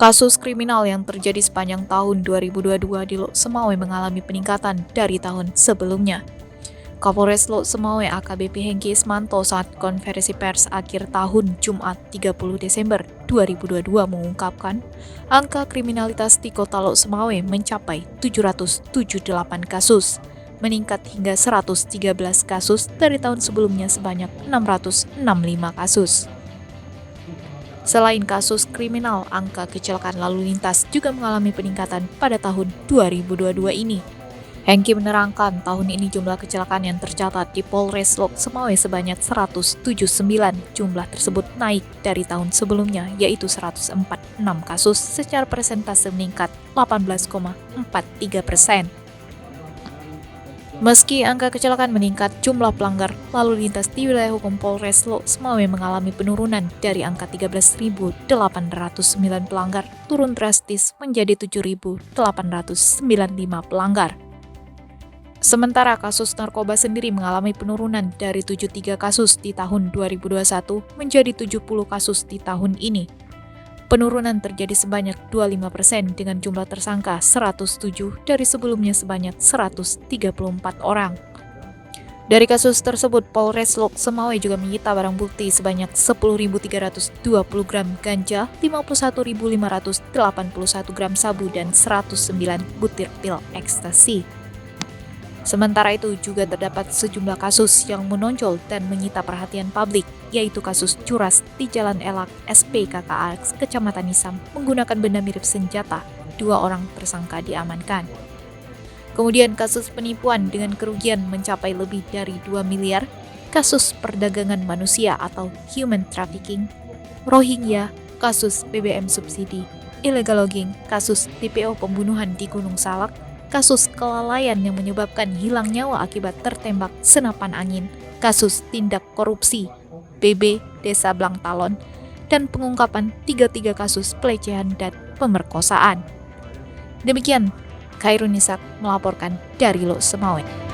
Kasus kriminal yang terjadi sepanjang tahun 2022 di Lok Semawe mengalami peningkatan dari tahun sebelumnya. Kapolres Lok Semawe AKBP Hengki Ismanto saat konferensi pers akhir tahun Jumat 30 Desember 2022 mengungkapkan, angka kriminalitas di kota Lok Semawe mencapai 778 kasus, meningkat hingga 113 kasus dari tahun sebelumnya sebanyak 665 kasus. Selain kasus kriminal, angka kecelakaan lalu lintas juga mengalami peningkatan pada tahun 2022 ini. Hengki menerangkan tahun ini jumlah kecelakaan yang tercatat di Polres Lok Semawe sebanyak 179. Jumlah tersebut naik dari tahun sebelumnya, yaitu 146 kasus secara persentase meningkat 18,43%. Meski angka kecelakaan meningkat, jumlah pelanggar lalu lintas di wilayah hukum Polres Lok Semawe mengalami penurunan dari angka 13.809 pelanggar turun drastis menjadi 7.895 pelanggar. Sementara kasus narkoba sendiri mengalami penurunan dari 73 kasus di tahun 2021 menjadi 70 kasus di tahun ini. Penurunan terjadi sebanyak 25% dengan jumlah tersangka 107 dari sebelumnya sebanyak 134 orang. Dari kasus tersebut, Polres Lok Semawe juga menyita barang bukti sebanyak 10.320 gram ganja, 51.581 gram sabu, dan 109 butir pil ekstasi. Sementara itu juga terdapat sejumlah kasus yang menonjol dan menyita perhatian publik, yaitu kasus curas di Jalan Elak SPKKA Kecamatan Nisam menggunakan benda mirip senjata. 2 orang tersangka diamankan. Kemudian kasus penipuan dengan kerugian mencapai lebih dari 2 miliar, kasus perdagangan manusia atau human trafficking, Rohingya, kasus BBM subsidi, illegal logging, kasus TPO pembunuhan di Gunung Salak, kasus kelalaian yang menyebabkan hilang nyawa akibat tertembak senapan angin, kasus tindak korupsi BB Desa Blangtalon, dan pengungkapan 33 kasus pelecehan dan pemerkosaan. Demikian, Khairun Nisak melaporkan dari Lok Semawe.